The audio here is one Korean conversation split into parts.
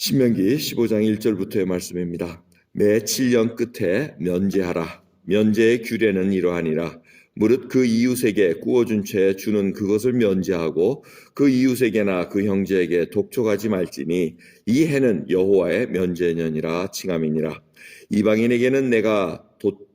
신명기 15장 1절부터의 말씀입니다. 매 7년 끝에 면제하라. 면제의 규례는 이러하니라. 무릇 그 이웃에게 구워준 채 주는 그것을 면제하고 그 이웃에게나 그 형제에게 독촉하지 말지니 이 해는 여호와의 면제년이라 칭함이니라. 이방인에게는 내가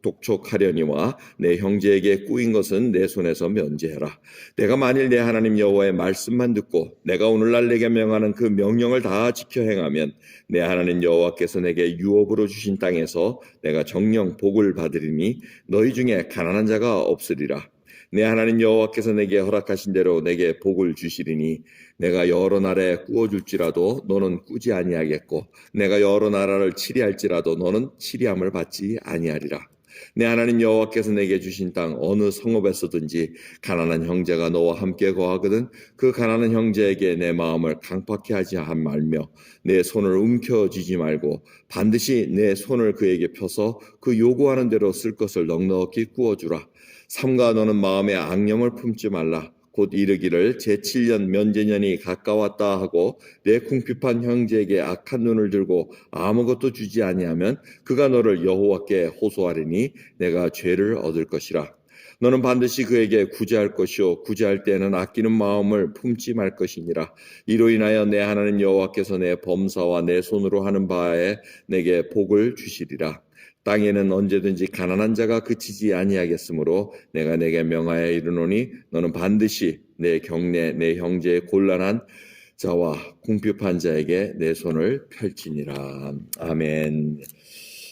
독촉하려니와 내 형제에게 꾸인 것은 내 손에서 면제해라. 내가 만일 내 하나님 여호와의 말씀만 듣고 내가 오늘날 내게 명하는 그 명령을 다 지켜 행하면 내 하나님 여호와께서 내게 유업으로 주신 땅에서 내가 정령 복을 받으리니 너희 중에 가난한 자가 없으리라. 내 하나님 여호와께서 내게 허락하신 대로 내게 복을 주시리니 내가 여러 나라에 꾸어줄지라도 너는 꾸지 아니하겠고 내가 여러 나라를 치리할지라도 너는 치리함을 받지 아니하리라. 내 하나님 여호와께서 내게 주신 땅 어느 성읍에서든지 가난한 형제가 너와 함께 거하거든 그 가난한 형제에게 내 마음을 강팍해 하지 말며 내 손을 움켜쥐지 말고 반드시 내 손을 그에게 펴서 그 요구하는 대로 쓸 것을 넉넉히 구워주라. 삼가 너는 마음에 앙념을 품지 말라. 곧 이르기를 제7년 면제년이 가까웠다 하고 내 궁핍한 형제에게 악한 눈을 들고 아무것도 주지 아니하면 그가 너를 여호와께 호소하리니 내가 죄를 얻을 것이라. 너는 반드시 그에게 구제할 것이요 구제할 때에는 아끼는 마음을 품지 말 것이니라. 이로 인하여 내 하나님 여호와께서 내 범사와 내 손으로 하는 바에 내게 복을 주시리라. 땅에는 언제든지 가난한 자가 그치지 아니하겠으므로 내가 내게 명하여 이르노니 너는 반드시 내 경내 내 형제의 곤란한 자와 궁핍한 자에게 내 손을 펼치니라. 아멘.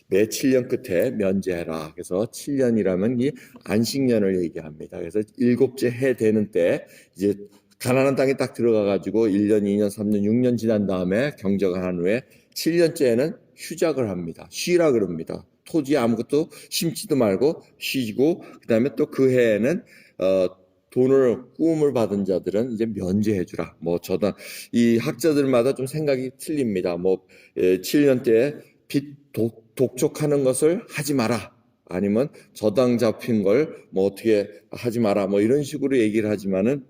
매 7년 끝에 면제해라. 그래서 7년이라면 이 안식년을 얘기합니다. 그래서 7째 해 되는 때 이제 가나안 땅에 딱 들어가가지고 1년, 2년, 3년, 6년 지난 다음에 경작을 한 후에 7년째에는 휴작을 합니다. 쉬라 그럽니다. 토지에 아무것도 심지도 말고 쉬고 그다음에 또 그 해에는 돈을 꾸음을 받은 자들은 이제 면제해주라. 뭐 저다 이 학자들마다 좀 생각이 틀립니다. 뭐 7년 때에 빚 독촉하는 것을 하지 마라. 아니면 저당 잡힌 걸 뭐 어떻게 하지 마라. 뭐 이런 식으로 얘기를 하지만은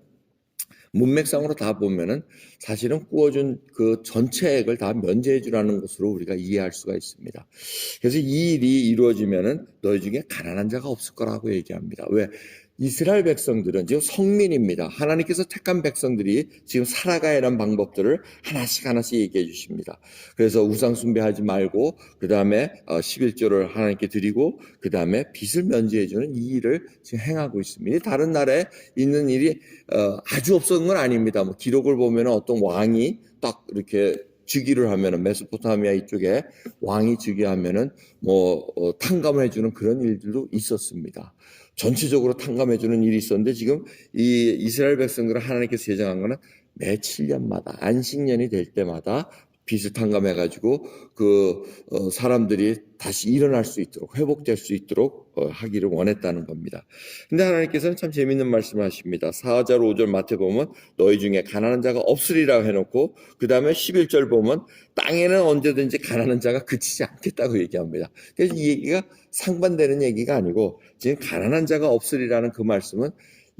문맥상으로 다 보면은 사실은 꾸어준 그 전체액을 다 면제해 주라는 것으로 우리가 이해할 수가 있습니다. 그래서 이 일이 이루어지면은 너희 중에 가난한 자가 없을 거라고 얘기합니다. 왜? 이스라엘 백성들은 지금 성민입니다. 하나님께서 택한 백성들이 지금 살아가야 하는 방법들을 하나씩 얘기해 주십니다. 그래서 우상 숭배하지 말고 그 다음에 11조를 하나님께 드리고 그 다음에 빚을 면제해 주는 이 일을 지금 행하고 있습니다. 다른 나라에 있는 일이 아주 없었던 건 아닙니다. 뭐 기록을 보면 어떤 왕이 딱 이렇게 즉위를 하면은 메소포타미아 이쪽에 왕이 즉위하면은 탕감을 해주는 그런 일들도 있었습니다. 전체적으로 탕감해주는 일이 있었는데 지금 이 이스라엘 백성들을 하나님께서 제정한 거는 매 7년마다 안식년이 될 때마다 빚을 탕감해가지고 사람들이 다시 일어날 수 있도록 회복될 수 있도록 하기를 원했다는 겁니다. 근데 하나님께서는 참 재밌는 말씀을 하십니다. 4절 5절 마태복음은 너희 중에 가난한 자가 없으리라 해놓고 그 다음에 11절 보면 땅에는 언제든지 가난한 자가 그치지 않겠다고 얘기합니다. 그래서 이 얘기가 상반되는 얘기가 아니고 지금 가난한 자가 없으리라는 그 말씀은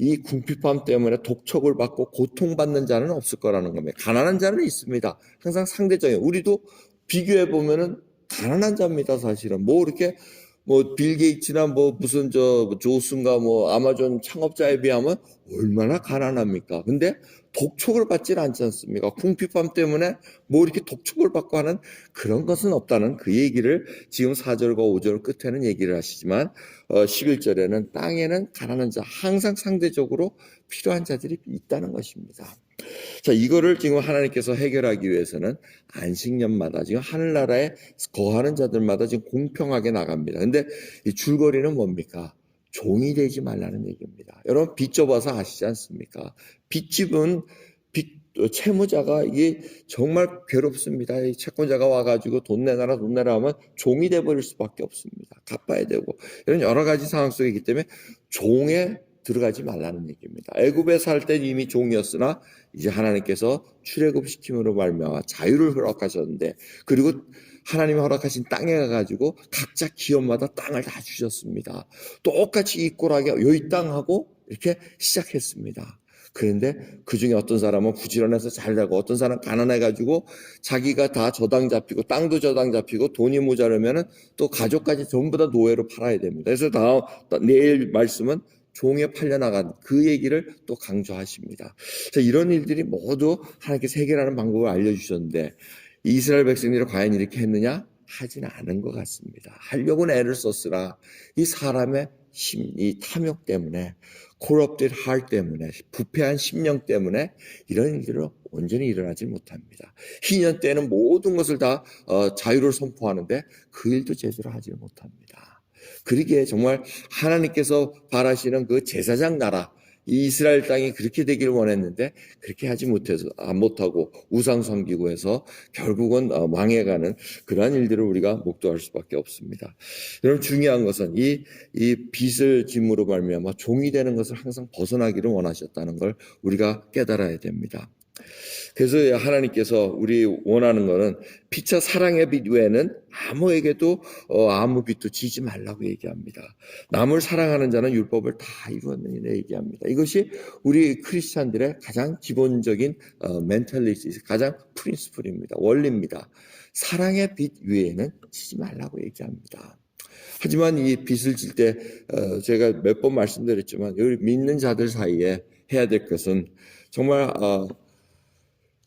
이 궁핍함 때문에 독촉을 받고 고통받는 자는 없을 거라는 겁니다. 가난한 자는 있습니다. 항상 상대적인. 우리도 비교해 보면은 가난한 자입니다. 사실은 이렇게 빌 게이츠나 무슨 조슨가 아마존 창업자에 비하면 얼마나 가난합니까? 근데 독촉을 받질 않지 않습니까? 궁핍함 때문에 이렇게 독촉을 받고 하는 그런 것은 없다는 그 얘기를 지금 4절과 5절 끝에는 얘기를 하시지만 11절에는 땅에는 가난한 자, 항상 상대적으로 필요한 자들이 있다는 것입니다. 자, 이거를 지금 하나님께서 해결하기 위해서는 안식년마다 지금 하늘나라에 거하는 자들마다 지금 공평하게 나갑니다. 근데 이 줄거리는 뭡니까? 종이 되지 말라는 얘기입니다. 여러분 빚 져봐서 아시지 않습니까? 빚집은 채무자가 이게 정말 괴롭습니다. 이 채권자가 와가지고 돈 내놔라 하면 종이 돼버릴 수밖에 없습니다. 갚아야 되고 이런 여러 가지 상황 속에 있기 때문에 종에 들어가지 말라는 얘기입니다. 애굽에 살 때 이미 종이었으나 이제 하나님께서 출애굽시킴으로 말미암아 자유를 허락하셨는데 그리고 하나님이 허락하신 땅에 가가지고 각자 기업마다 땅을 다 주셨습니다. 똑같이 이꼴하게 여기 땅하고 이렇게 시작했습니다. 그런데 그 중에 어떤 사람은 부지런해서 잘 되고 어떤 사람은 가난해가지고 자기가 다 저당 잡히고 땅도 저당 잡히고 돈이 모자르면은 또 가족까지 전부 다 노예로 팔아야 됩니다. 그래서 내일 말씀은 종에 팔려나간 그 얘기를 또 강조하십니다. 자, 이런 일들이 모두 하나님께서 해결하는 방법을 알려주셨는데 이스라엘 백성들이 과연 이렇게 했느냐? 하지는 않은 것 같습니다. 하려고는 애를 썼으나 이 사람의 힘, 이 탐욕 때문에 corrupted heart 때문에 부패한 심령 때문에 이런 일들은 온전히 일어나지 못합니다. 희년 때는 모든 것을 다 자유를 선포하는데 그 일도 제대로 하지 못합니다. 그러기에 정말 하나님께서 바라시는 그 제사장 나라 이 이스라엘 땅이 그렇게 되기를 원했는데 그렇게 하지 못하고 우상 섬기고 해서 결국은 망해가는 그러한 일들을 우리가 목도할 수밖에 없습니다. 여러분 중요한 것은 이 빚을 짐으로 말미암아 종이 되는 것을 항상 벗어나기를 원하셨다는 걸 우리가 깨달아야 됩니다. 그래서 하나님께서 우리 원하는 거는 피차 사랑의 빚 외에는 아무에게도 아무 빚도 지지 말라고 얘기합니다. 남을 사랑하는 자는 율법을 다 이루었느니라 얘기합니다. 이것이 우리 크리스찬들의 가장 기본적인 멘탈리티, 가장 프린시플입니다. 원리입니다. 사랑의 빚 외에는 지지 말라고 얘기합니다. 하지만 이 빚을 질 때 제가 몇 번 말씀드렸지만 우리 믿는 자들 사이에 해야 될 것은 정말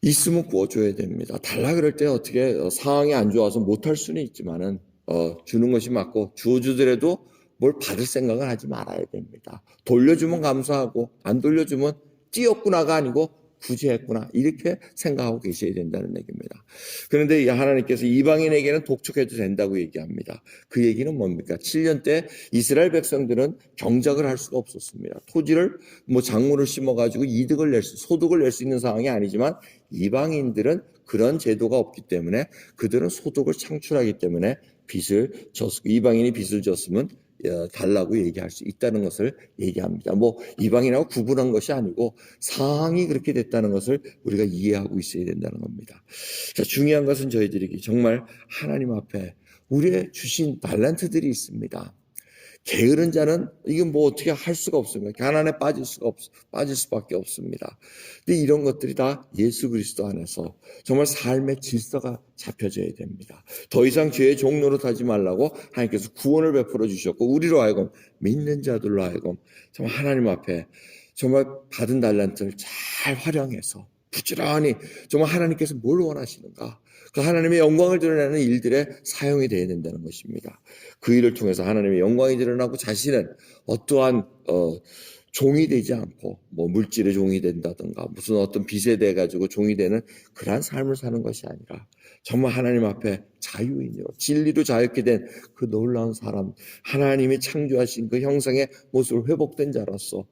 있으면 구워줘야 됩니다. 달라 그럴 때 어떻게 상황이 안 좋아서 못할 수는 있지만은 주는 것이 맞고 주어주더라도 뭘 받을 생각을 하지 말아야 됩니다. 돌려주면 감사하고 안 돌려주면 찌었구나가 아니고 구제했구나 이렇게 생각하고 계셔야 된다는 얘기입니다. 그런데 하나님께서 이방인에게는 독촉해도 된다고 얘기합니다. 그 얘기는 뭡니까? 7년 때 이스라엘 백성들은 경작을 할 수가 없었습니다. 토지를 작물을 심어가지고 소득을 낼 수 있는 상황이 아니지만 이방인들은 그런 제도가 없기 때문에 그들은 소득을 창출하기 때문에 이방인이 빚을 졌으면 달라고 얘기할 수 있다는 것을 얘기합니다. 이방인하고 구분한 것이 아니고 상황이 그렇게 됐다는 것을 우리가 이해하고 있어야 된다는 겁니다. 자, 중요한 것은 저희들이 정말 하나님 앞에 우리의 주신 달란트들이 있습니다. 게으른 자는 이건 어떻게 할 수가 없습니다. 가난에 빠질 수밖에 없습니다. 근데 이런 것들이 다 예수 그리스도 안에서 정말 삶의 질서가 잡혀져야 됩니다. 더 이상 죄의 종노릇 하지 말라고 하나님께서 구원을 베풀어 주셨고 우리로 하여금 믿는 자들로 하여금 정말 하나님 앞에 정말 받은 달란트를 잘 활용해서 부지런히 정말 하나님께서 뭘 원하시는가 그 하나님의 영광을 드러내는 일들에 사용이 되어야 된다는 것입니다. 그 일을 통해서 하나님의 영광이 드러나고 자신은 어떠한 종이 되지 않고 물질의 종이 된다든가 무슨 어떤 빚에 대해 가지고 종이 되는 그러한 삶을 사는 것이 아니라 정말 하나님 앞에 자유인으로 진리로 자유케 된 그 놀라운 사람 하나님이 창조하신 그 형상의 모습을 회복된 자로서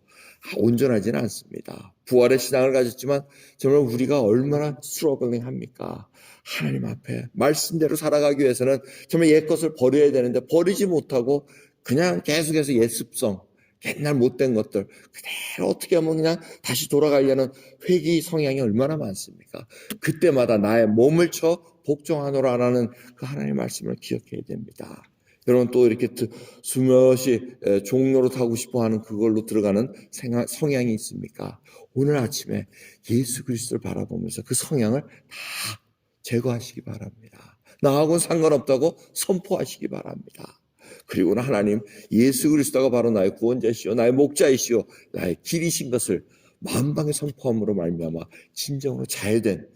온전하지는 않습니다. 부활의 신앙을 가졌지만 정말 우리가 얼마나 스트러글링 합니까? 하나님 앞에 말씀대로 살아가기 위해서는 정말 옛것을 버려야 되는데 버리지 못하고 그냥 계속해서 옛 습성 옛날 못된 것들 그대로 어떻게 하면 그냥 다시 돌아가려는 회귀 성향이 얼마나 많습니까? 그때마다 나의 몸을 쳐 복종하노라라는 그 하나님의 말씀을 기억해야 됩니다. 여러분 또 이렇게 수며시 종로로 타고 싶어하는 그걸로 들어가는 성향이 있습니까? 오늘 아침에 예수 그리스도를 바라보면서 그 성향을 다 제거하시기 바랍니다. 나하고는 상관없다고 선포하시기 바랍니다. 그리고는 하나님 예수 그리스도가 바로 나의 구원자이시오 나의 목자이시오 나의 길이신 것을 만방에 선포함으로 말미암아 진정으로 자유된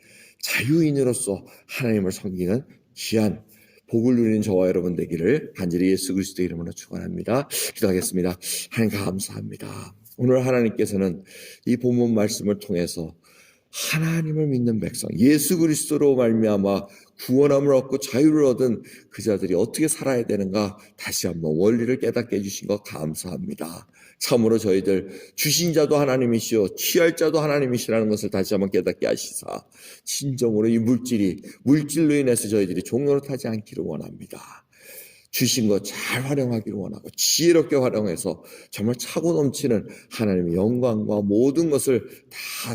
자유인으로서 하나님을 섬기는 귀한 복을 누리는 저와 여러분 되기를 간절히 예수 그리스도 이름으로 축원합니다. 기도하겠습니다. 하나님 감사합니다. 오늘 하나님께서는 이 본문 말씀을 통해서 하나님을 믿는 백성, 예수 그리스도로 말미암아 구원함을 얻고 자유를 얻은 그 자들이 어떻게 살아야 되는가 다시 한번 원리를 깨닫게 해주신 것 감사합니다. 참으로 저희들 주신 자도 하나님이시오 취할 자도 하나님이시라는 것을 다시 한번 깨닫게 하시사 진정으로 이 물질로 인해서 저희들이 종노릇하지 않기를 원합니다. 주신 것 잘 활용하기를 원하고 지혜롭게 활용해서 정말 차고 넘치는 하나님의 영광과 모든 것을 다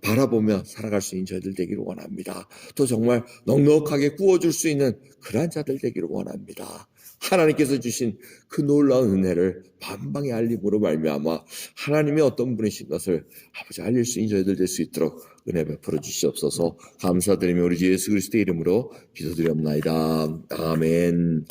바라보며 살아갈 수 있는 저희들 되기를 원합니다. 또 정말 넉넉하게 구워줄 수 있는 그러한 자들 되기를 원합니다. 하나님께서 주신 그 놀라운 은혜를 만방에 알림으로 말미암아 하나님이 어떤 분이신 것을 아버지 알릴 수 있는 저희들 될 수 있도록 은혜 베풀어 주시옵소서. 감사드리며 우리 주 예수 그리스도의 이름으로 기도드리옵나이다. 아멘.